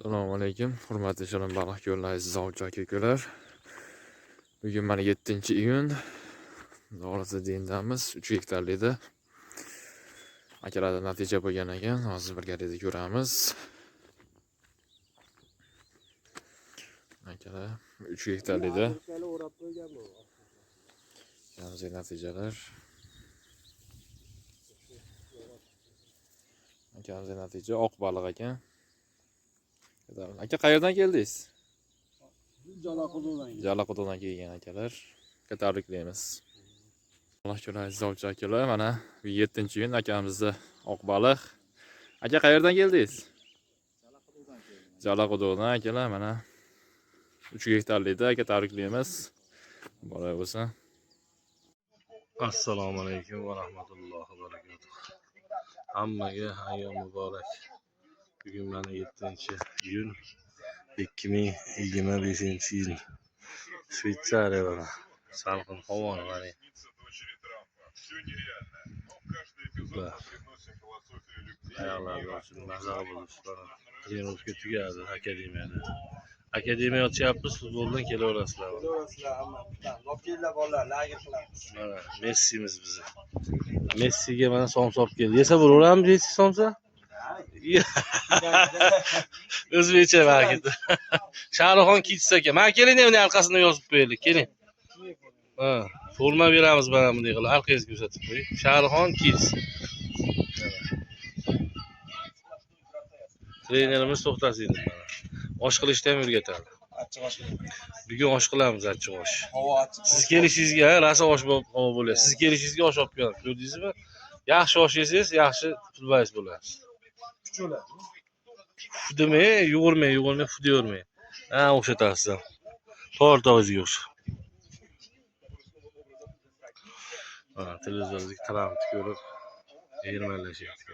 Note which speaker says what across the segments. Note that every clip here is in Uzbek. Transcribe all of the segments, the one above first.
Speaker 1: Assalomu alaykum. Hurmatli shirin baliq yo'llar aziz ovchi aka-ukalar. Bugun mana 7-iyun. Dorasi dendamiz 3 gektarlikda. Akalarda natija bo'lgan ekan. Hozir birgalikda ko'ramiz. Akalar 3 gektarlikda. Ko'ramiz natijalar. Akamiz natija oq baliq ekan. Aka qayerdan keldingiz? Jalaquduqdan kelgan akalar. Tabriklaymiz. Alloh yo'llar aziz ovchi akalar, mana 7-iyun akamizda oq baliq. Aka qayerdan keldingiz? Jalaquduqdan akalar, mana 3 gektarlikda aka tabriklaymiz. Bola bo'lsin.
Speaker 2: Assalomu alaykum va rahmatullohi va barakatuh. Hammaga hayyo muborak. Bugun mana 7-iyun 2025-yil. Shveysariya mana salqin havo mana. Ayollar uchun maza bo'lishlar. Trenirovka tugadi akademiyada. Akademiya ochyapmiz, futboldan kelaverasizlar.
Speaker 3: Lokillar bolalar lager qilamiz.
Speaker 2: Mana Messimiz bizni. Messiga mana somsa olib keldi. Yesa bo'laveramiz Messi somsa? O'zbekcha market. Shahrixon Kids aka. Men keling, uni orqasidan yozib qo'yaylik. Keling. Ha, forma beramiz mana bunday qilib. Orqangizga ko'rsatib qo'ying. Shahrixon Kids. Trenerimiz to'xtasin mana. Osh qilishda ham o'rgatadi.
Speaker 3: Achchiq osh.
Speaker 2: Bugun osh qilamiz, achchiq osh.
Speaker 3: Havo achchiq.
Speaker 2: Siz kelishingizga rosa osh bo'ladi. Siz kelishingizga osh olib kelamiz. Ko'rdingizmi? Yaxshi osh yesangiz, yaxshi futbolchi bo'lasiz.
Speaker 3: Kuch bo'ladi.
Speaker 2: Demay, yugurmay, fudavermay. Ha, o'xshatasiz. To'g'ri o'ziga o'xsha. Ha, televizordagi Trampni ko'rib, yig'irmalashyapti.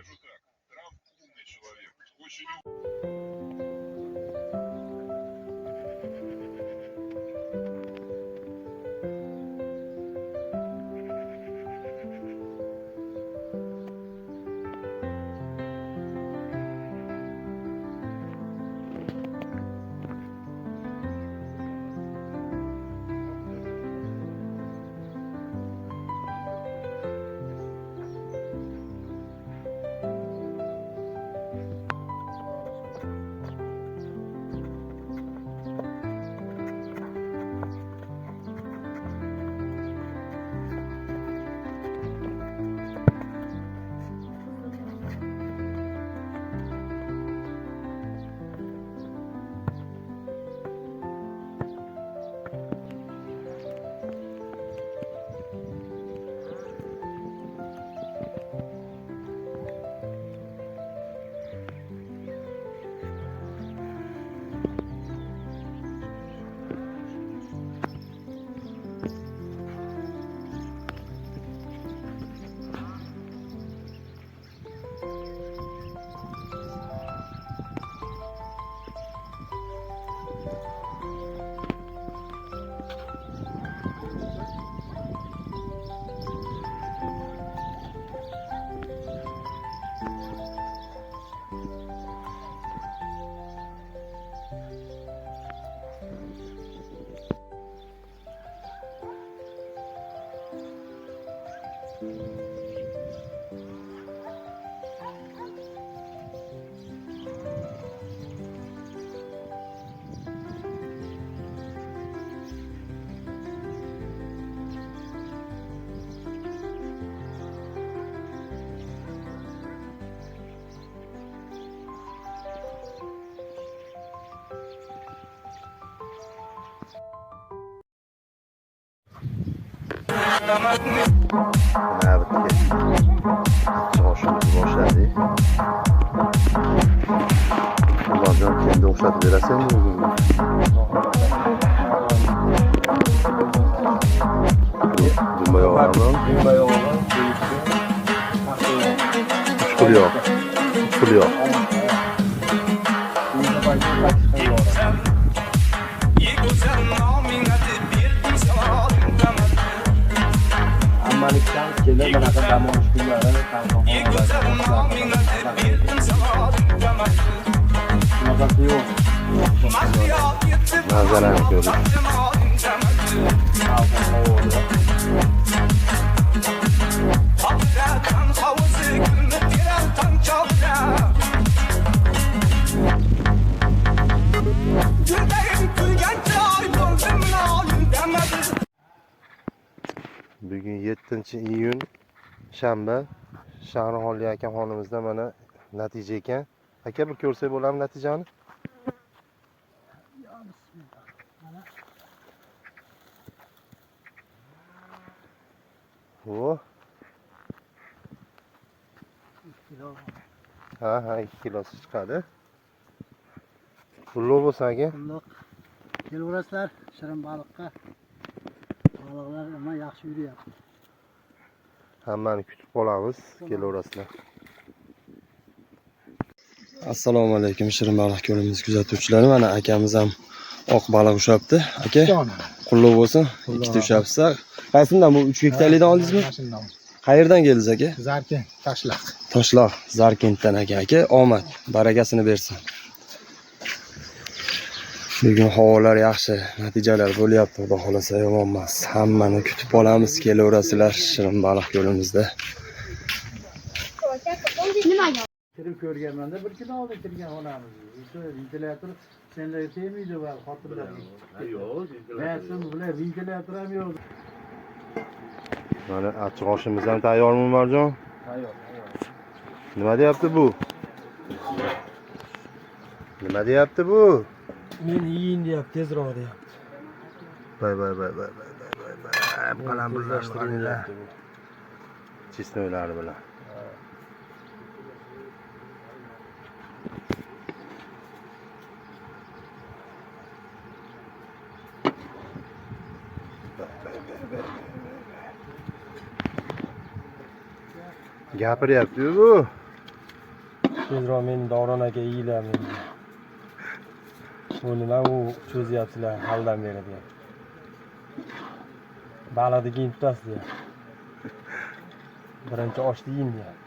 Speaker 4: Oshimizni boshladik. Ulardan kendi o'xshatib berasanmi o'zingni? Dumba yog'lardan. Uch pul yo'q.
Speaker 3: Ammalikdan kelib bunaqa dam olish kunlari bunaqasi yo'q.
Speaker 4: Manzarani ko'rdik. Bugun 7-iyun shanba. Shahriholli akaxonimizda mana natija ekan. Aka bir ko'rsak bo'ladimi natijani? O. Ha, 2 kilosi chiqadi. Pulli bo'lsa aka.
Speaker 5: Pulliq. Kelaverasizlar shirin baliqqa. Baliqlar nima yaxshi yuryapti.
Speaker 4: Hammani kutib qolamiz. Kelaverasizlar. Assalomu alaykum shirin baliq ko'limiz kuzatuvchilari. Mana akamiz ham oq baliq ushlabdi. Aka, qulluq bo'lsin. Ikkita ushlabsiz. Qaysidan bu 3 gektarlikdan oldingizmi? Qayerdan keldingiz aka?
Speaker 5: Zarkin, Toshloq.
Speaker 4: Toshloq, Zarkentdan aka. Omad, barakasini bersin. Bugun havolar yaxshi, natijalar bo'lyapti, xudo xolasa yomon emas. Hammani kutib qolamiz, kelaverasizlar shirin baliq yo'limizda.
Speaker 5: Kirib ko'rganmanda bir kun oldin kirgan xonamiz. O'sha ventilyator senlarga tegmaydi va xotinlar. Yo'q, ventilyator. Bular ventilyator ham yo'q.
Speaker 4: Mana achchiq oshimiz ham tayyormi Marjon?
Speaker 5: Tayyor.
Speaker 4: Nima deyapti bu? Nima deyapti bu?
Speaker 5: Men yiyin deyapti, tezroq deyapti.
Speaker 4: Bay. Qalamburlashtiringlar. Chesnoylari bilan. Gapiryapti bu.
Speaker 5: Tezroq men Davron aka yiyilaman. Bu nima u cho'zyapsizlar haldan beri deyapti. Baliqni keyin tutasiz deyapti. Birinchi oshni yiyin deyapti.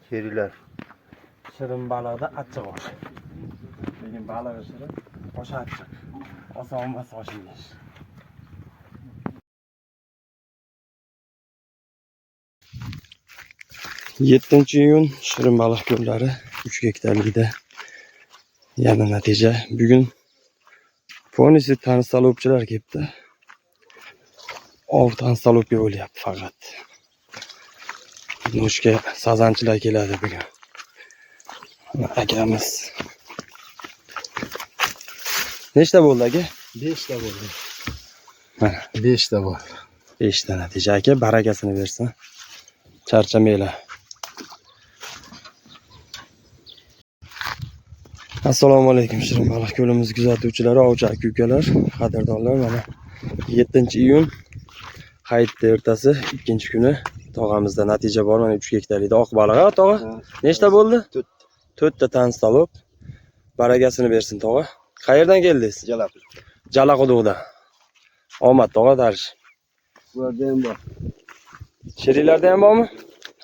Speaker 4: Keringlar.
Speaker 5: Shirin baliqda achchiq osh. Lekin balig'i shirin, oshi achchiq. Oson emas oshni yeyish.
Speaker 4: Iyun shirin baliq ko'llari 3 gektarlikda yana natija. Bugun fonisi tansalopchilar kelibdi. Ov tansalopga bo'lyapti faqat. Mushka sazanchilar keladi bugun. Akamiz. Nechta bo'ldi aka?
Speaker 5: 5 ta bo'ldi.
Speaker 4: Mana
Speaker 5: 5 ta bor.
Speaker 4: 5 ta natija aka, barakasini bersin. Charchamanglar. Assalomu alaykum shirin baliq ko'limiz kuzatuvchilari, ovchi aka-ukalar, qadrdonlar. Mana 7-iyun hayit ertasi 2-kuni tog'amizda natija bor. Mana 3 gektarlikda oq baliq. Tog'a, nechta bo'ldi? 4 ta tansalop. Barakasini bersin tog'a. Qayerdan keldingiz? Jalaquduqdan. Omad tog'a darish.
Speaker 5: Bularda ham bor.
Speaker 4: Sheriklarda ham bormi?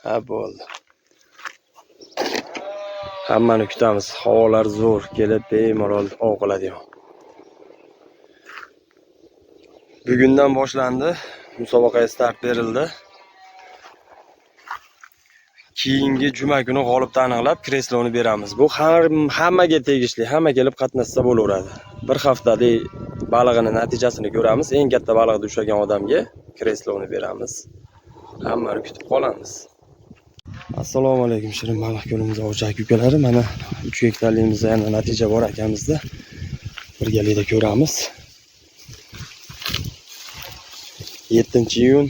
Speaker 4: Ha, bo'ldi. Hammani kutamiz. Havolar zo'r, kelib bemalol ov qiladigan. Bugundan boshlandi. Musobaqaga start berildi. Keyingi juma kuni g'olibni aniqlab kresloni beramiz. Bu hammaga tegishli, hamma kelib qatnashsa bo'laveradi. Bir haftalik balig'ini natijasini ko'ramiz. Eng katta baliqni ushlagan odamga kresloni beramiz. Hammani kutib qolamiz. Assalomu alaykum shirin baliq ko'limiz ovchi aka-ukalari. Mana 3 gektarligimizda yana natija bor akamizda. Birgalikda ko'ramiz. 7-iyun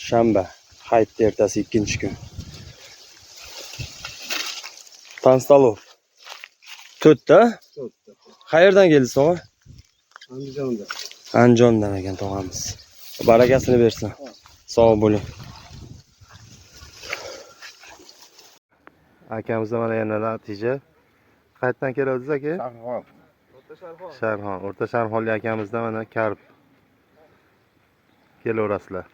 Speaker 4: shanba, hayit ertasi 2-kun. Tansalop. 4 ta?
Speaker 5: 4 ta.
Speaker 4: Qayerdan keldingiz tog'a?
Speaker 5: Andijonda.
Speaker 4: Andijondan ekan tog'amiz. Barakasini bersin. Sog' bo'ling.
Speaker 6: Akamizda mana yana natija. Qayerdan kelasiz aka?
Speaker 3: Sharxon.
Speaker 6: Sharxon. O'rta Sharxonli akamizda mana karp kelaverasizlar.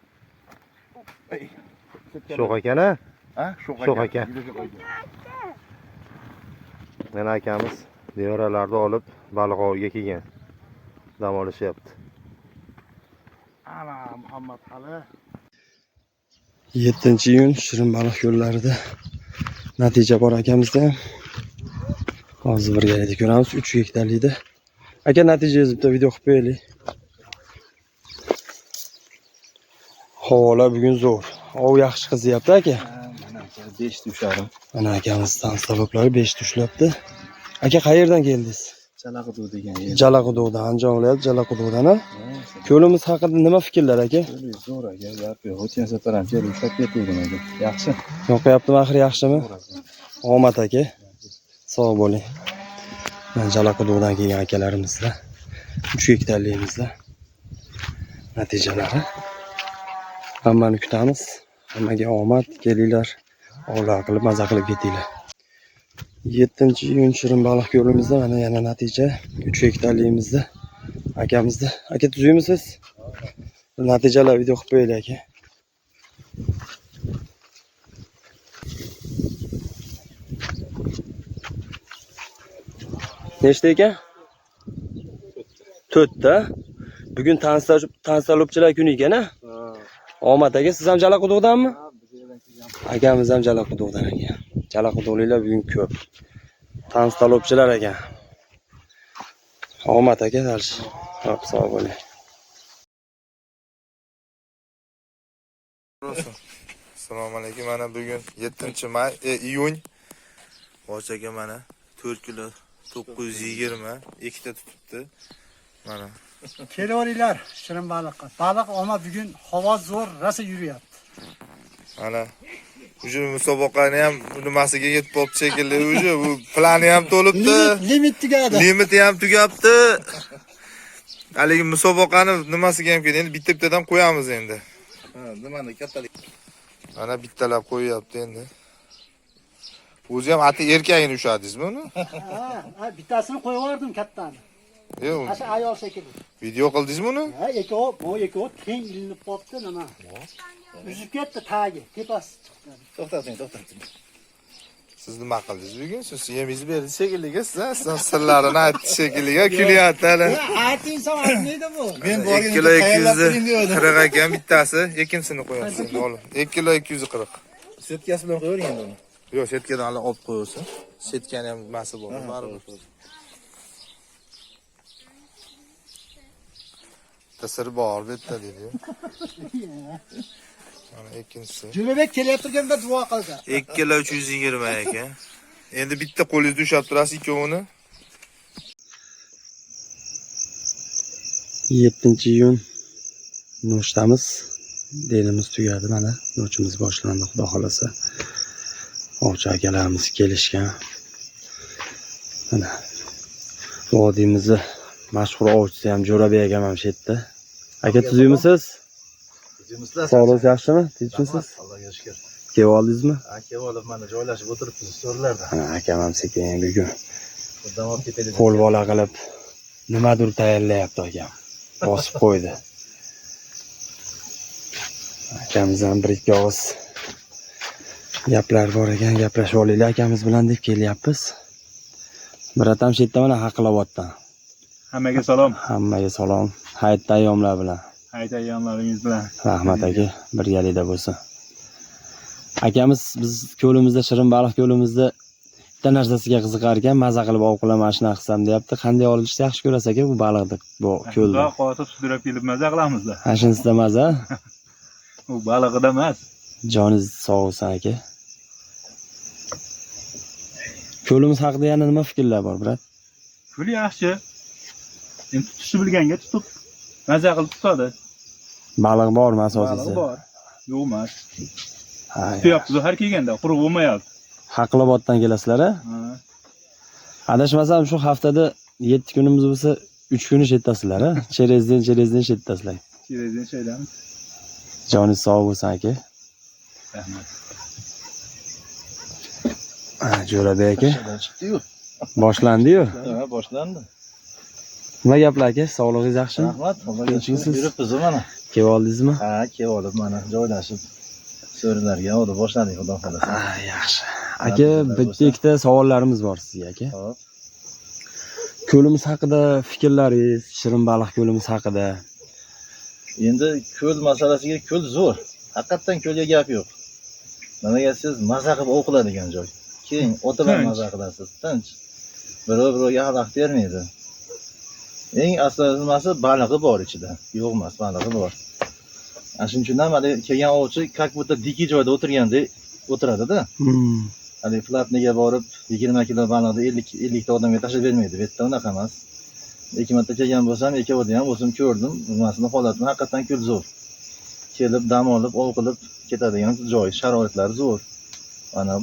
Speaker 6: Sho'x ekan-a?
Speaker 3: Ha?
Speaker 6: Sho'x ekan. Mana akamiz nevaralarni olib baliq oviga kelgan. Dam olishyapti.
Speaker 3: Ana Muhammad Ali.
Speaker 4: 7-iyun Shirin baliq yo'llarida natija bor akamizda ham. Hozir birgalikda ko'ramiz 3 gektarlikda. Aka natija yozibdi, video qilib qo'yaylik. Havolar bugun zo'r. Ov yaxshi qizyapti aka.
Speaker 3: Mana 5 tusharim.
Speaker 4: Mana akamiz tansovoqlari 5 tushlabdi. Aka qayerdan keldingiz?
Speaker 3: Chalaqudi degan yer.
Speaker 4: Jalaquduqdan, Andijon viloyati Jalaquduqdan. Ko'limiz haqida nima fikrlar aka?
Speaker 3: Zo'r aka, gap yo'q. O'tgan safar ham kelib ushlab ketuvdim aka. Yaxshi.
Speaker 4: Yoqyaptimi axir, yaxshimi? Omad aka. Sog' bo'ling. Men Jalaquduqdan kelgan akalarimizda 3 gektarligimizda natijalari. Hammani kutamiz. Hammaga omad, kelinglar. Ovlar qilib, maza qilib ketinglar. 7-iyun Shirin baliq yo'limizda mana yana natija 3 gektarligimizda akamizda. Aka tuzuymisiz? Natijalar video qilib qo'yaylik aka. Nechta ekan? 4 ta. Bugun tansalobchilar kuni ekan-a? Omad aka, siz ham Jalaquduqdanmi? Akamiz ham Jalaquduqdan ekan. Jalaquduqliklar bugun ko'p. Tansalobchilar ekan. Omad aka, darsh. Xo'p, sog' bo'ling.
Speaker 7: Assalomu alaykum. Mana bugun 7-may, iyun. Bochaga mana 4 kilo 920 ikkita tutibdi. Mana.
Speaker 5: Kelaveringlar shirin baliqqa. Baliq omad bugun havo zo'r, rosa yuryapti.
Speaker 7: Mana uje musobaqani ham nimasiga yetib bo'libdi shekilli. Uje bu plani ham to'libdi.
Speaker 5: Limit tugadi.
Speaker 7: Limiti ham tugabdi. Haligi musobaqani nimasiga ham keldi. Endi bitta-bittadan qo'yamiz endi. Ha, nimani kattalik. Mana bittalab qo'yyapti endi. O'zi ham ati erkagini ushladingizmi uni?
Speaker 5: Ha, bittasini qo'yib yubordim kattani.
Speaker 7: Yo'q.
Speaker 5: Asha ayol shekilli.
Speaker 7: Video qildingizmi uni?
Speaker 5: Ha, ekov teng ilinib qolibdi nima? Uzib ketdi tagi, tepasi chiqdi.
Speaker 3: To'xtating.
Speaker 7: Siz nima qildingiz bugun? Siz yemingizni berdi shekilliga, siz sirlarini aytdi shekilliga, kulyapti hali.
Speaker 5: Ayting savatmaydi bu.
Speaker 3: Men
Speaker 7: 2 kilo 240 ekan bittasi, ikkinchisini qo'yasiz endi olib. 2 kilo 240.
Speaker 3: Setkasi bilan qo'yavering endi uni.
Speaker 7: Yo'q, setkadan hali olib qo'yilsin. Setkani ham nimasi bor, baribir. Tasir bor bitta dedi. Mana ikkinchisi.
Speaker 5: Jumabek kelib turganda duo qildi.
Speaker 7: 2 kilo 320 ekan. Endi bitta qo'lingizda ushlab turasiz ikkovini.
Speaker 4: 7-iyun noshtamiz denimiz tugadi mana. Nochimiz boshlandi, xudo xolasa. Ovchi akalarimiz kelishgan. Mana vodiyimizni mashhur ovchisi ham Jo'rabek akam ham shu yerda. Aka tuzuymisiz? Sog'ligingiz yaxshimi? Tinchmisiz?
Speaker 3: Allohga shukr.
Speaker 4: Kelib oldingizmi?
Speaker 3: Aka olib mana joylashib o'tiribmiz so'rlarda.
Speaker 4: Mana akam ham sekin bugun
Speaker 3: Bundan olib ketaylik.
Speaker 4: qo'l bola qilib nimadir tayyorlayapti akam. Bosib qo'ydi. Akamiz ham bir ikki og'iz gaplar bor ekan, gaplashib olaylik akamiz bilan deb kelyapmiz. Biratam shu yerda mana Haqiloboddan.
Speaker 8: Hammaga salom.
Speaker 4: Hammaga salom. Hayit ayyomlar bilan.
Speaker 8: Hayit ayyomlaringiz bilan.
Speaker 4: Rahmat aka, birgalikda bo'lsin. Akamiz biz ko'limizda, Shirin baliq ko'limizda bitta narsasiga qiziqar ekan, maza qilib ov qilaman, shuna qilsam deyapti. Qanday olishni yaxshi ko'rasiz aka bu baliqni, bu ko'lda?
Speaker 8: Xudo qotib sudrab kelib maza qilamizda.
Speaker 4: Ha, shunisida maza.
Speaker 8: U balig'ida emas.
Speaker 4: Joningiz sog' bo'lsin aka. Ko'limiz haqida yana nima fikrlar bor, brat?
Speaker 8: Ko'l yaxshi. Endi tutishni bilganga tutib maza qilib tutadi.
Speaker 4: Baliq bormi asosiysi?
Speaker 8: Balig' bor. Yo'q emas.
Speaker 4: Ha.
Speaker 8: Tutyapmiz har kelganda, quruq bo'lmayapti.
Speaker 4: Haqiloboddan kelasizlar a?
Speaker 8: Ha.
Speaker 4: Adashmasam shu haftada 7 kunimiz bo'lsa 3 kuni shetasizlar a? Cherezden shetasizlar.
Speaker 8: Cherezden shaydamiz.
Speaker 4: Joningiz sog' bo'lsin aka.
Speaker 8: Rahmat.
Speaker 4: Jo'rabek aka
Speaker 3: Chiqdi-yu.
Speaker 4: boshlandi-yu.
Speaker 3: Ha, boshlandi.
Speaker 4: Nima gaplar aka? Sog'lig'ingiz yaxshimi?
Speaker 3: Rahmat.
Speaker 4: Tinchmisiz?
Speaker 3: Yuribmiz mana.
Speaker 4: Kelib oldingizmi?
Speaker 3: Ha, kelib olib mana joylashib so'rilarga oldi boshladik xudo xolasa.
Speaker 4: Yaxshi. Aka, bitta ikkita savollarimiz bor sizga aka.
Speaker 3: Hop.
Speaker 4: Ko'limiz haqida fikrlaringiz, Shirin baliq ko'limiz haqida.
Speaker 3: Endi ko'l masalasiga ko'l zo'r. Haqiqatan ko'lga gap yo'q. Nimaga siz maza qilib o'qiladigan joy. Keyin o'tirib maza qilasiz, tinch. Birov-birovga xalaqit bermaydi. Eng asosiysi balig'i bor ichida. Yo'q emas, balig'i bor. Ana shuning uchun ham hali kelgan ovchi как будто diki joyda o'tirgandek o'tiradi-da. Hali platniga borib 20 kilo baliqni 50 ta odamga tashlab bermaydi. Bu yerda unaqa emas. Ikki marta kelgan bo'lsam, ikkovida ham o'zim ko'rdim. Nimasini holatini haqiqatan ko'l zo'r. Kelib dam olib, ov qilib ketadigan joy, sharoitlar zo'r. Mana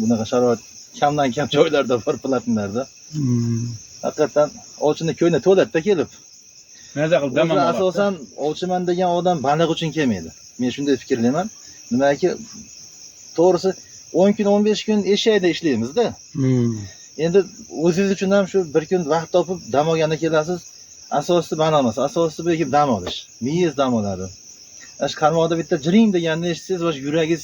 Speaker 3: bunaqa sharoit kamdan kam joylarda bor platnlarda. Haqiqatan ovchini ko'yni to'latda kelib.
Speaker 8: Maza qilib dam
Speaker 3: O'zi
Speaker 8: oladi.
Speaker 3: asosan ovchiman degan odam baliq uchun kelmaydi. Men shunday fikrlayman. Nimaki to'g'risi 10 kun 15 kun eshakda ishlaymiz-da. Endi o'zingiz uchun ham shu bir kun vaqt topib dam olganda kelasiz. Asosiysi baliq emas, asosiysi bu yerga dam olish. Miyangiz dam oladi. Ash qarmoqda bitta jiring deganni eshitsangiz, bosh yuragingiz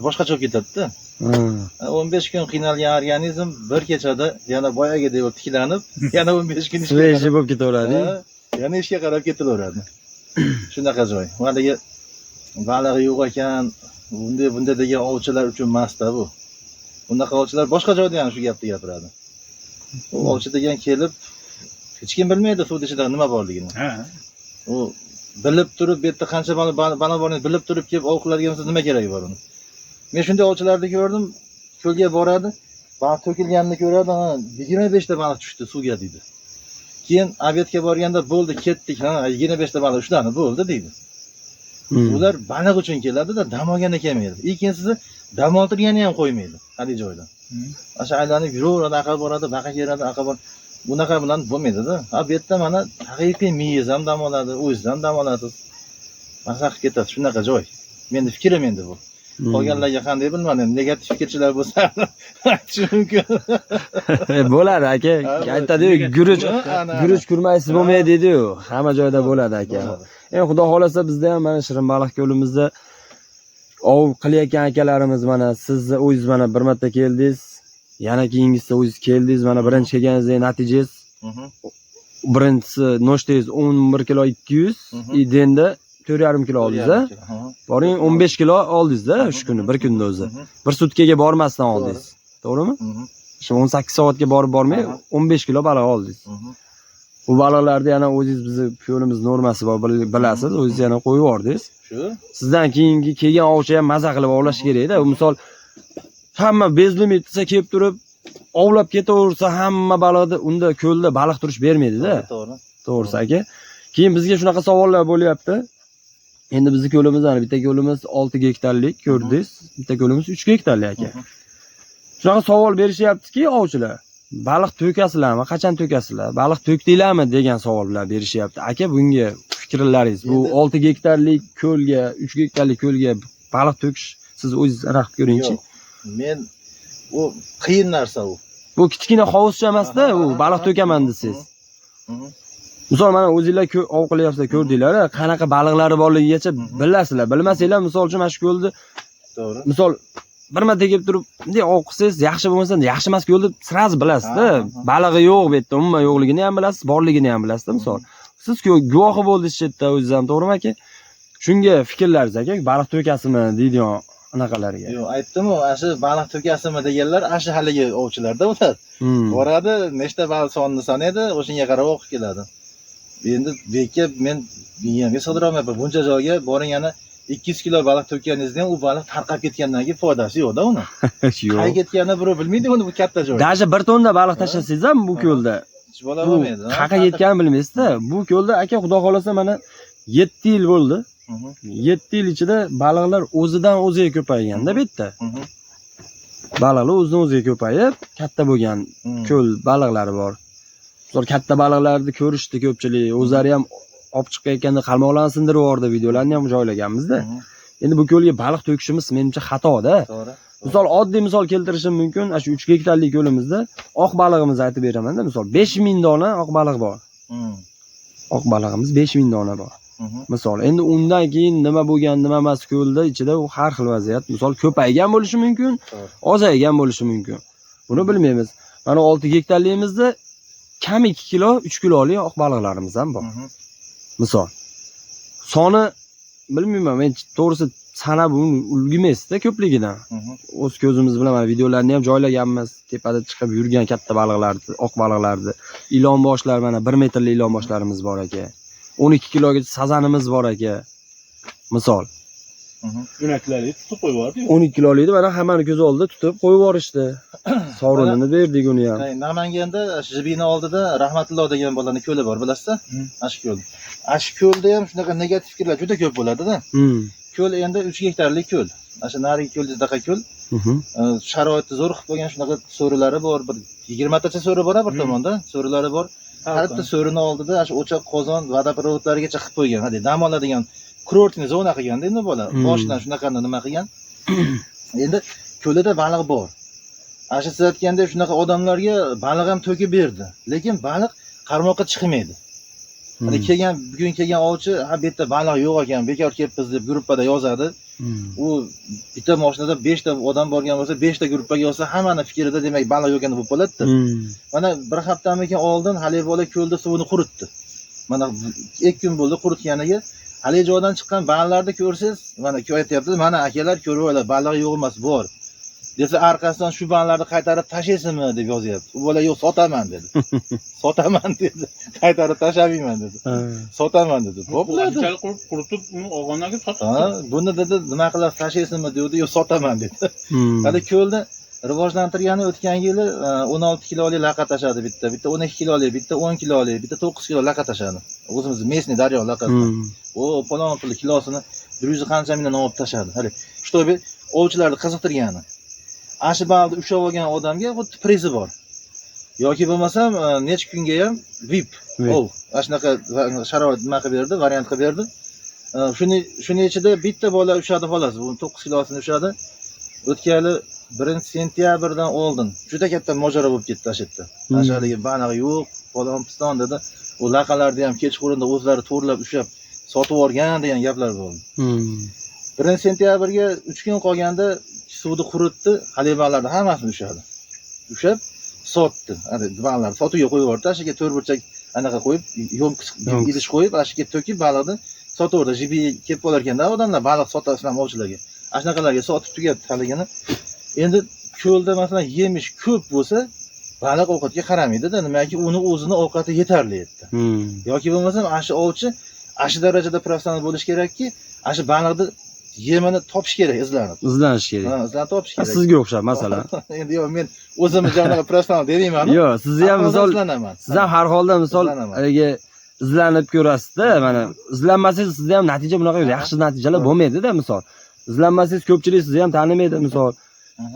Speaker 3: boshqacha bo'lib ketadi-da. 15 kun qiynalgan organizm bir kechada yana boyagidek tiklanib, yana 15 kun
Speaker 4: Sveji bo'lib ketaveradi.
Speaker 3: Yana ishga qarab ketaveradi. Shunaqa joy. Haligi balig'i yo'q ekan, bunday degan ovchilar uchun emas-da bu. Bunaqa ovchilar boshqa joyda ham shu gapni gapiradi. U ovchi degan kelib hech kim bilmaydi suv ichida nima borligini.
Speaker 8: Ha.
Speaker 3: U bilib turib, bu yerda qancha baliq borligini bilib turib kelib ov qiladigan bo'lsa nima keragi bor uni? Men shunday ovchilarni ko'rdim, ko'lga boradi, baliq to'kilganini ko'radi, 25 ta baliq tushdi suvga deydi. Keyin obedga borganda bo'ldi, ketdik, 25 ta baliq ushlandi, bo'ldi deydi. Ular baliq uchun keladi-da, dam olganda kelmaydi. Ikkinchisi dam oltirgani ham qo'ymaydi hali joyda. O'sha aylanib yuraveradi, aqal boradi, baqa keladi, aqal bor. Bunaqa bilan bo'lmaydi-da. Ha, bu yerda mana haqiqiy miyangiz ham dam oladi, o'zingiz ham dam olasiz. Maza qilib ketadi, shunaqa joy. Meni fikrim endi bu. Qolganlarga qanday bilmadim, negativ fikrchilar bo'lsa aytish mumkin.
Speaker 4: Bo'ladi aka. Aytadi-yu, guruch kurmaysiz bo'lmaydi dedi-yu. Hamma joyda bo'ladi aka. Endi xudo xolasa bizda ham mana Shirin baliq ko'limizda ov qilayotgan akalarimiz mana sizni o'zingiz mana bir marta keldingiz. Yana keyingisi o'zingiz keldingiz, mana birinchi kelganingizdagi natijangiz. Birinchisi noshtangiz 11 kilo 200, endi 4,5 kilo oldingiz-a? Boring 15 kilo oldingiz-da shu kuni, bir kunda o'zi. Bir sutkaga bormasdan oldingiz. To'g'rimi? Shu 18 soatga bormay 15 kilo baliq oldingiz. Bu baliqlarni yana o'zingiz bizni yo'limiz normasi bor, bilasiz, o'zingiz yana qo'yib yubordingiz.
Speaker 3: Shu.
Speaker 4: Sizdan keyingi kelgan ovchi ham maza qilib ovlash kerak-da. Misol hamma bezlimit desa kelib turib ovlab ketaversa hamma baliqni unda ko'lda baliq turish bermaydi-da.
Speaker 3: To'g'ri.
Speaker 4: To'g'risi aka. Keyin bizga shunaqa savollar bo'lyapti. Endi bizni ko'limiz, bitta ko'limiz 6 gektarlik ko'rdingiz, bitta ko'limiz 3 gektarlik aka. Shunaqa savol berishyapti-ki ovchilar. Baliq to'kasizlarmi? Qachon to'kasizlar? Baliq to'kdinglarmi degan savollar berishyapti. Aka, bunga fikrlaringiz, bu 6 gektarlik ko'lga, 3 gektarlik ko'lga baliq to'kish siz o'zingiz raqib ko'ring-chi.
Speaker 3: Men u qiyin narsa u.
Speaker 4: Bu kichkina hovuzcha emas-da, u baliq to'kaman desangiz. Misol mana o'zingizlar ov qilyapsizlar, ko'rdinglar, qanaqa baliqlari borligigacha bilasizlar. Bilmasanglar, misol uchun mana shu ko'lni
Speaker 3: to'g'ri.
Speaker 4: Misol bir marta kelib turib, bunday ov qilsangiz, yaxshi bo'lmasa, yaxshi emas ko'lni sraz bilasiz-da. Balig'i yo'q bu yerda, umuman yo'qligini ham bilasiz, borligini ham bilasiz-da, misol. Siz guvohi bo'ldingiz chetda o'zingiz ham, to'g'rimi aka? Shunga fikrlaringiz aka, baliq to'kasizmi deydigan anaqalarga.
Speaker 3: Yo'q, aytdim-ku, shu baliq to'kasizmi deganlar, shu haligi ovchilarda o'tadi. Boradi, nechta baliq sonini sanaydi, o'shanga qarab o'qib keladi. Endi bekka men miyamga sig'dira olmayapman. Buncha joyga boring, yana 200 kilo baliq to'kkaningizda ham u baliq tarqab ketgandan keyin foydasi yo'q-da uni.
Speaker 4: Yo'q.
Speaker 3: Qay ketganini birov bilmaydi uni, bu katta joy.
Speaker 4: Даже 1 tonna baliq tashlasangiz ham bu ko'lda
Speaker 3: Hech bo'la olmaydi.
Speaker 4: qayerga ketganini bilmaysiz-da. Bu ko'lda aka xudo xolasa mana 7 yil bo'ldi. 7 yil ichida baliqlar o'zidan o'ziga ko'paygan-da bu yerda. Baliqlar o'zidan o'ziga ko'payib, katta bo'lgan ko'l baliqlari bor. Ular katta baliqlarni ko'rishdi ko'pchilik. O'zlari ham olib chiqayotganda qalmoqlarni sindirib yubordi, videolarni ham joylaganmiz-da. Endi bu ko'lga baliq to'kishimiz menimcha xato-da.
Speaker 3: To'g'ri.
Speaker 4: Misol oddiy misol keltirishim mumkin. Shu 3 gektarlik yo'limizda oq balig'imizni aytib beraman-da. Misol 5000 dona oq baliq bor. Oq balig'imiz 5000 dona bor. Misol endi undan keyin nima bo'lgan, nima emas ko'lda ichida u har xil vaziyat. Misol ko'paygan bo'lishi mumkin, ozaygan bo'lishi mumkin. Buni bilmaymiz. Mana 6 gektarligimizda kam 2 kilo, 3 kilolik oq baliqlarimiz ham bor. Misol. Soni bilmayman, men to'g'risi sanab ulgurmaysizda ko'pligidan. O'z ko'zimiz bilan mana videolarni ham joylaganmiz. Tepada chiqib yurgan katta baliqlarni, oq baliqlarni. Ilon boshlar mana 1 metrli ilon boshlarimiz bor ekan. 12 kilogacha sazanimiz bor ekan. Misol.
Speaker 8: Yo'naklarni tutib qo'yib yubordi.
Speaker 4: 12 kilolikni mana hammani ko'z oldida tutib qo'yib yuborishdi. Sovrinini berdik uni ham.
Speaker 3: Namanganda Jibina oldida Rahmatullo degan bolani ko'li bor, bilasizmi? Ash ko'l. Ash ko'lda ham shunaqa negativ fikrlar juda ko'p bo'ladi-da. Ko'l endi 3 gektarlik ko'l. O'sha narigi ko'ldaqa ko'l. Sharoiti zo'r qilib qo'ygan shunaqa so'rilari bor. Bir 20 tacha so'ri bor bir tomonda, so'rilari bor. Har bitta so'rini oldida o'sha o'choq, qozon, vodoprovodlarigacha qilib qo'ygan. Hadi dam oladigan kurortni zona qilganda endi bola. Boshidan shunaqa nima qilgan. Endi ko'lida baliq bor. Asha siz aytgandek shunaqa odamlarga baliq ham to'kib berdi. Lekin baliq qarmoqqa chiqmaydi. Hadi bugun kelgan ovchi, ha bu yerda baliq yo'q ekan, bekor kelibmiz deb gruppada yozadi. U bitta mashinada 5 ta odam borgan bo'lsa, 5 ta gruppaga yozsa, hammani fikrida demak baliq yo'q ekan bo'lib qoladi-da. Mana bir haftamikin oldin hali bola ko'lda suvini quritdi. Mana 2 kun bo'ldi quritganiga. Hali joydan chiqqan baliqlarni ko'rsangiz, mana aytyapti, mana akalar ko'rib olar, baliq yo'q emas, bor. Desa arkasidan shu baliqlarni qaytarib tashlaysizmi deb yozyapti. U bola yo'q, sotaman dedi. Sotaman dedi. Qaytarib tashlamayman dedi. Sotaman dedi. Bo'pti.
Speaker 8: Quritib uni olganlarga sotib.
Speaker 3: Ha, buni dedi, nima qilasiz, tashlaysizmi dedi, yo'q, sotaman dedi. Hali ko'lda rivojlantirgani o'tgan yili 16 kilolik laqa tashadi bitta, bitta 12 kilolik, bitta 10 kilolik, bitta 9 kilo laqa tashadi. O'zimiz Mesni daryo laqasidan. O palon pul kilosini 100 qancha mingdan olib tashadi. Hali shtobe ovchilarni qiziqtirgani. Ashi baliqni ushlab olgan odamga xuddi prizi bor. Yoki bo'lmasam necha kunga ham VIP. Shunaqa sharoit nima qilib berdi, variant qilib berdi. Shuning ichida bitta bola ushadi xolos. Bu 9 kilosini ushadi. O'tgani 1-sentyabrdan oldin juda katta mojaro bo'lib ketdi ashitdi. Ashaligi baliq yo'q, falon piston dedi. U laqalarni ham kechqurunda o'zlari to'rlab ushlab sotib yuborgan degan gaplar bo'ldi. 1-sentyabrga 3 kun qolganda suvni quritdi, halibalarni hammasini ushadi. Ushab sotdi. Hadi baliqlarni sotuvga qo'yib yubordi. Ashiga 4 burchak anaqa qo'yib, idish qo'yib, ashiga to'kib baliqni sotaverdi. Jibi kelib qolar ekanda odamlar baliq sotasizlar ovchilarga. Ashunaqalarga sotib tugatdi haligini. Endi ko'lda masalan yemish ko'p bo'lsa, baliq ovqatga qaramaydi-da, nimaki uni o'zini ovqati yetarli edi. Yoki bo'lmasam ashi ovchi ashi darajada professional bo'lish kerakki, ashi baliqni yemini topish kerak, izlanish kerak. Ha, izlanib topish kerak.
Speaker 4: Sizga o'xshab masalan.
Speaker 3: Endi yo'q, men o'zimni jonaga professional deyman.
Speaker 4: Yo'q, sizni ham misol siz ham har holda misol haligi izlanib ko'rasiz-da, mana izlanmasangiz sizda ham natija bunaqa yaxshi natijalar bo'lmaydi-da misol. Izlanmasangiz ko'pchilik sizni ham tanimaydi misol.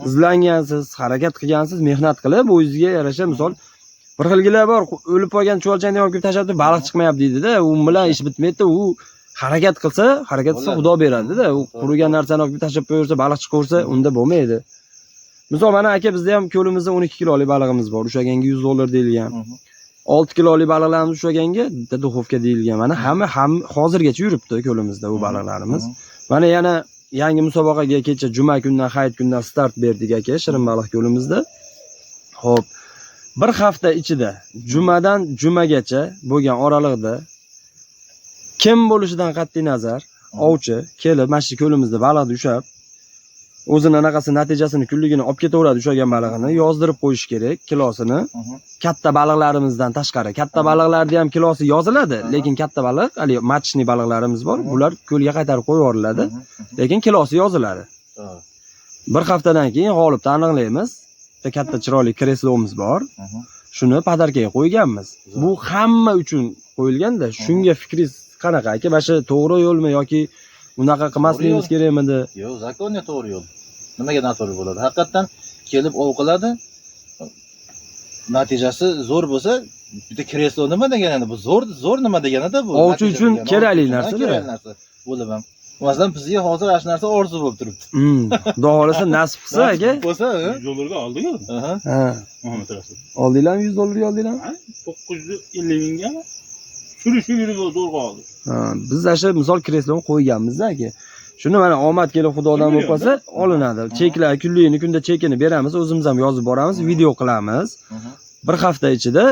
Speaker 4: Izlangansiz, harakat qilgansiz, mehnat qilib, o'zingizga yarasha misol bir xilgilar bor, o'lib qolgan chuvalchangni olib tashlab baliq chiqmayapti deydi-da, u bilan ish bitmaydi-da, u harakat qilsa Xudo beradi-da. U qurigan narsani olib tashlab qo'yarsa, baliq chiqaversa, unda bo'lmaydi. Misol mana aka bizda ham ko'limizda 12 kilolik balig'imiz bor. O'shaganga $100 deyilgan. 6 kilolik baliqlarimiz o'shaganga duxovka deyilgan. Mana hamma hozirgacha yuribdi ko'limizda bu baliqlarimiz. Mana yana yangi musobaqaga kecha juma kundan, hayit kundan start berdik aka Shirin baliq ko'limizda. Xo'p, bir hafta ichida jumadan jumagacha bo'lgan oralig'ida kim bo'lishidan qat'iy nazar ovchi kelib mana shu ko'limizda baliqni ushab o'zini anaqasi natijasini kunligini olib ketaveradi, ushlagan balig'ini yozdirib qo'yish kerak kilosini. Katta baliqlarimizdan tashqari katta baliqlarni ham kilosi yoziladi, lekin katta baliq, hali matchni baliqlarimiz bor, bular ko'lga qaytarib qo'yib yuboriladi, lekin kilosi yoziladi. Bir haftadan keyin g'olibni aniqlaymiz. Bitta katta chiroyli kreslomiz bor. Shuni podarkaga qo'yganmiz. Bu hamma uchun qo'yilganda, shunga fikringiz qanaqa aka? Mana shu to'g'ri yo'lmi yoki unaqa qilmasligimiz kerakmidi?
Speaker 3: Yo'q, zakonni to'g'ri yo'l. Nimaga noto'g'ri bo'ladi? Haqiqatan kelib ov qiladi. Natijasi zo'r bo'lsa, bitta kreslo nima degani bu? Zo'r nima deganida bu?
Speaker 4: Ovchi uchun kerakli narsa-da.
Speaker 3: Bo'lib ham Masalan bizga hozir ana shu narsa orzu bo'lib turibdi.
Speaker 4: Xudo xolasa nasib qilsa aka.
Speaker 3: Bo'lsa,
Speaker 8: $100 oldi-ku.
Speaker 3: aha.
Speaker 4: Ha.
Speaker 8: Muhammad Rasul.
Speaker 4: Oldinglarmi $100 oldinglarmi?
Speaker 8: 950 mingga surish yurib zo'rg'a oldi.
Speaker 4: Ha, biz asha misol kresloni qo'yganmiz aka. Shuni mana omad kelib xudodan bo'lib qolsa olinadi. Cheklar kunlikni kunda chekini beramiz, o'zimiz ham yozib boramiz, video qilamiz. Bir hafta ichida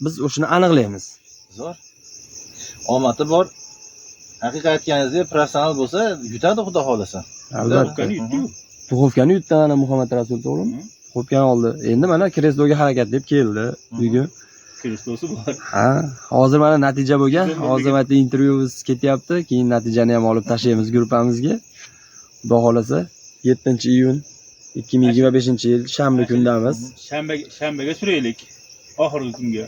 Speaker 4: biz o'shani aniqlaymiz.
Speaker 3: Zo'r. Omadi bor. Haqiqat aytganingizdek, professional bo'lsa, yutadi xudo xolasa.
Speaker 4: Albatta. Duxovkani yutdi ana Muhammad Rasul, to'g'rimi? Duxovkani oldi. Endi mana kresloga harakat deb keldi uyga.
Speaker 8: Kristlosi bor.
Speaker 4: Ha, hozir mana natija bo'lgan. Hozir mana intervyuimiz ketyapti. Keyin natijani ham olib tashlaymiz gruppamizga. Xudo xolasa 7-iyun 2025-yil shanba kundamiz.
Speaker 8: Shanbaga suraylik. Oxirgi kunga.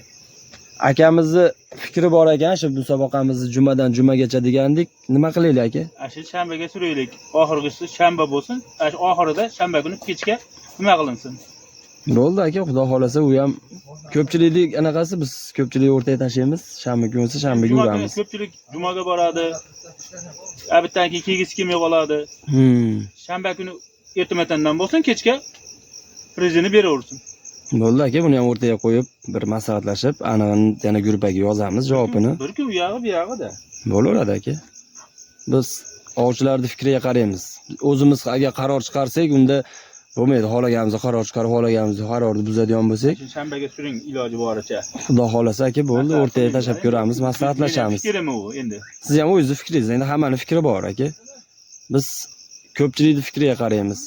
Speaker 4: Akamizni fikri bor ekan, shu musobaqamizni jumadan jumagacha degandik. Nima qilaylik aka?
Speaker 8: Shu shanbaga suraylik. Oxirgisi shanba bo'lsin. Shu oxirida shanba kuni kechga nima qilinsin?
Speaker 4: Bo'ldi aka, xudo xolasa u ham ko'pchilik anaqasi biz ko'pchilik o'rtaga tashlaymiz. Shanba kuni bo'lsa shanbaga uramiz.
Speaker 8: Ko'pchilik jumaga boradi. Abitdan keyin kelgisi kelmay qoladi. Shanba kuni ertamatandan bo'lsin, kechga prizini beraversin.
Speaker 4: Bo'ldi aka, buni ham o'rtaga qo'yib, bir maslahatlashib, anig'ini yana gruppaga yozamiz javobini.
Speaker 8: Bir kun u yog'i bu yog'ida.
Speaker 4: Bo'laveradi aka. Biz ovchilarning fikriga qaraymiz. O'zimiz agar qaror chiqarsak, unda bo'lmaydi. Xohlaganimizni qaror chiqarib, xohlaganimizni qarorni buzadigan bo'lsak,
Speaker 8: Shanbaga suring iloji boricha.
Speaker 4: xudo xolasa aka, bo'ldi, o'rtaga tashlab ko'ramiz, maslahatlashamiz.
Speaker 8: Fikrimi u endi?
Speaker 4: Siz ham o'zingiz fikringiz, endi hammaning fikri bor aka. Biz ko'pchilikning fikriga qaraymiz.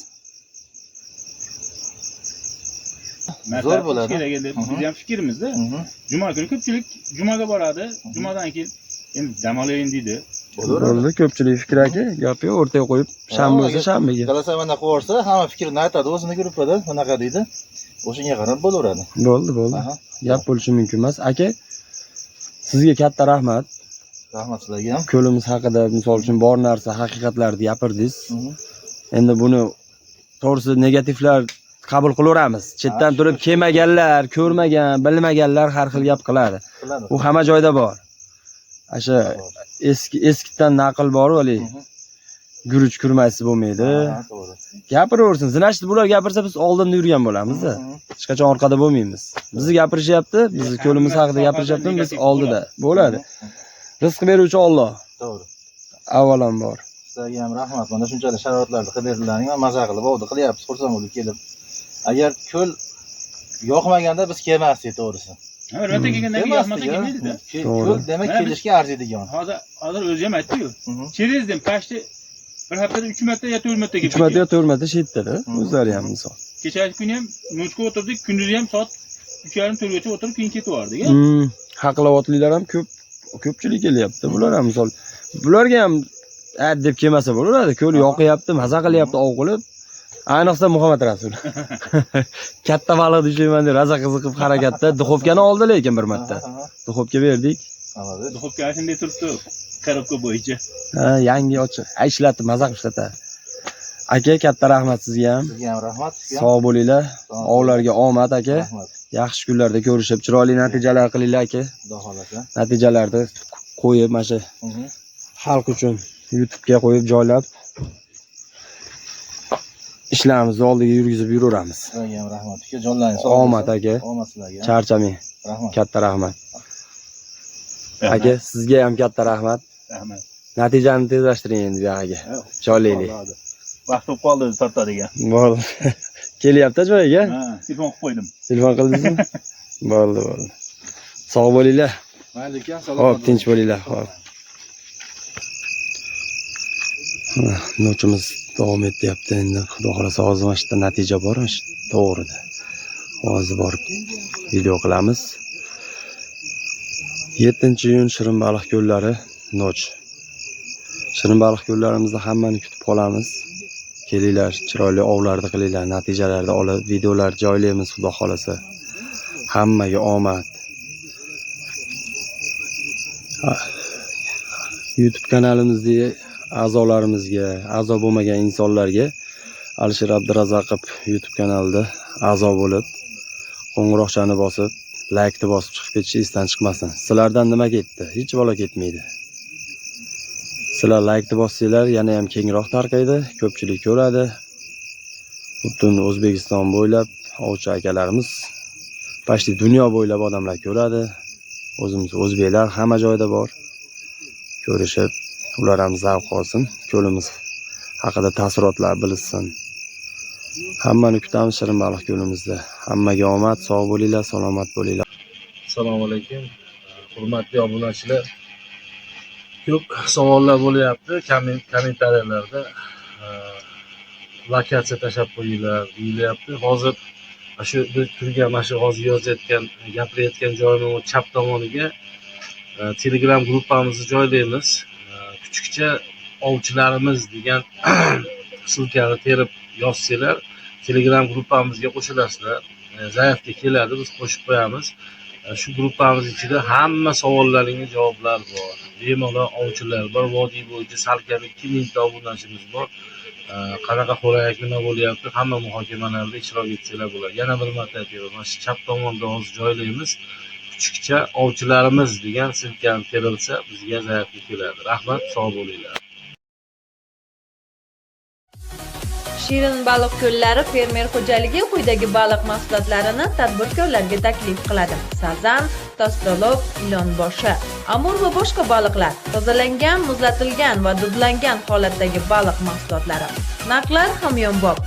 Speaker 3: Zo'r bo'ladi.
Speaker 8: Kerak endi biz ham fikrimizda. Juma kuni ko'pchilik jumaga boradi. Jumadan keyin endi dam olayin deydi.
Speaker 4: Bo'ldi, ko'pchilik fikri aka, gap yo'q, o'rtaga qo'yib, shanba bo'lsa shanbaga.
Speaker 3: Qalasa mana qo'yarsa, hamma fikrini aytadi o'zini gruppada, bunaqa deydi. O'shanga qarab bo'laveradi.
Speaker 4: Bo'ldi. Gap bo'lishi mumkin emas. Aka, sizga katta rahmat.
Speaker 3: Rahmat sizlarga ham.
Speaker 4: Ko'limiz haqida misol uchun bor narsa, haqiqatlarni gapirdingiz. Endi buni to'g'risi negativlar qabul qilaveramiz. Chetdan turib kelmaganlar, ko'rmagan, bilmaganlar har xil gap qiladi. U hamma joyda bor. Asha eskidan naql bor o'li. Guruch kurmaysi bo'lmaydi. Gapiraversin. Zinashdi bular gapirsa biz oldinda yurgan bo'lamiz-da. Hech qachon orqada bo'lmaymiz. Bizni gapirishyapti, bizni ko'limiz haqida gapirishyapti, biz oldida bo'ladi. Rizq beruvchi Alloh.
Speaker 3: To'g'ri.
Speaker 4: Avvalambor.
Speaker 3: Sizlarga ham rahmat. Mana shunchalik sharoitlarda qidirlaring va maza qilib oldi, qilyapsiz, xursand bo'lib kelib. Agar ko'l yoqmaganda biz kelmasdik, to'g'risi.
Speaker 8: Albatta kelganda yoqmasa kelmaydi-da.
Speaker 3: Ko'l demak kelishga arziydigan.
Speaker 8: Hozir o'zi ham aytdi-ku. Cherezdem pashti bir haftada 3 marta yo 4 marta kelib.
Speaker 4: 3 marta yo 4 marta shetda-da, o'zlari ham misol.
Speaker 8: Kechasi kuni ham nochka o'tirdik, kunduzi ham soat 3:30 gacha o'tirib keyin ketib bordik.
Speaker 4: Haqlavotlilar ham ko'pchilik kelyapti. Bular ham misol bularga ham deb kelmasa bo'laveradi. Ko'l yoqyapti, maza qilyapti ov qilib. Ayniqsa Muhammad Rasul. Katta baliq ushlayman deb raza qiziqib harakatda duxovkani oldi lekin bir marta. Duxovka berdik.
Speaker 8: Duxovka shunday turibdi. Korobka bo'yicha.
Speaker 4: Ha, yangi ochiq. Ishlatib, maza ishlatadi. Aka, katta rahmat sizga ham.
Speaker 3: Sizga ham rahmat.
Speaker 4: Sog' bo'linglar. Ovlarga omad aka. Yaxshi kunlarda ko'rishib, chiroyli natijalar qilinglar aka.
Speaker 3: Xudo xolasa.
Speaker 4: Natijalarni qo'yib, mana shu xalq uchun YouTube'ga qo'yib joylab ishlarimizni oldiga yurgizib yuraveramiz.
Speaker 3: Sizlarga ham rahmat. Jonlaring sog'
Speaker 4: omad aka.
Speaker 3: Omad sizlarga.
Speaker 4: Charchamang.
Speaker 3: Rahmat.
Speaker 4: Katta rahmat. Aka, sizga ham katta rahmat.
Speaker 8: Rahmat.
Speaker 4: Natijani tezlashtiring endi bu yoqqa. Joylaylik.
Speaker 8: Vaqt bo'lib qoldi tortadigan.
Speaker 4: Bo'ldi. Kelyapti joyiga?
Speaker 8: Ha, telefon qilib qo'ydim.
Speaker 4: Telefon qildingizmi? Bo'ldi. Sog' bo'linglar.
Speaker 3: Mayli ekan, salomat.
Speaker 4: Xo'p, tinch bo'linglar. Xo'p. Nochimiz davom etyapti endi. Xudo xolasa hozir mana shu natija bor, to'g'rida. Hozir borib video qilamiz. 7-iyun Shirin baliq ko'llari Noch. Shirin baliq ko'llarimizni hammani kutib qolamiz. Kelinglar, chiroyli ovlarni qilinglar, natijalarni olib, videolar joylaymiz xudo xolasa. Hammaga omad. YouTube kanalimizga a'zolarimizga, a'zo bo'lmagan insonlarga Alisher Abdurazaqov YouTube kanalida a'zo bo'lib, qo'ng'iroqchani bosib, like ni bosib chiqib ketish esdan chiqmasin. Sizlardan nima ketdi? Hech bola ketmaydi. Sizlar laykni bossanglar, yana ham kengroq tarqaydi, ko'pchilik ko'radi. Butun O'zbekiston bo'ylab ovchi akalarimiz, pashti dunyo bo'ylab odamlar ko'radi. O'zimiz o'zbeklar hamma joyda bor. Ko'rishib, ular ham zavq olsin, ko'limiz haqida taassurotlar bilsin. Hammani kutamiz Shirin baliq ko'limizda. Hammaga omad, sog' bo'linglar, salomat bo'linglar.
Speaker 2: Assalomu alaykum. Hurmatli obunachilar. Ko'p savollar bo'lyapti kommentariyalarda. Lokatsiya tashab qo'yinglar deyilyapti. Hozir shu turgan mana shu hozir yozayotgan, gapirayotgan joyning chap tomoniga Telegram gruppamizni joylaymiz. Kuchukcha ovchilarimiz degan silkani terib yozsanglar, Telegram gruppamizga qo'shilasizlar. Zaifga keladi, biz qo'shib qo'yamiz. Shu gruppamiz ichida hamma savollaringizga javoblar bor. Bemalol ovchilar bor, vodiy bo'yicha salkam 2000 ta obunachimiz bor. Qanaqa xo'rak nima bo'lyapti, hamma muhokamalarda ishtirok etsanglar bo'ladi. Yana bir marta aytaman, mana shu chap tomonda hozir joylaymiz. Kuchukcha ovchilarimiz degan silkani terilsa, bizga zaifga keladi. Rahmat, sog' bo'linglar.
Speaker 9: Shirin baliq ko'llari fermer xo'jaligi quyidagi baliq mahsulotlarini tadbirkorlarga taklif qiladi. Sazan, tostrolov, ilonboshi, amur va boshqa baliqlar, tozalangan, muzlatilgan va dudlangan holatdagi baliq mahsulotlari. Narxlar hamyonbop.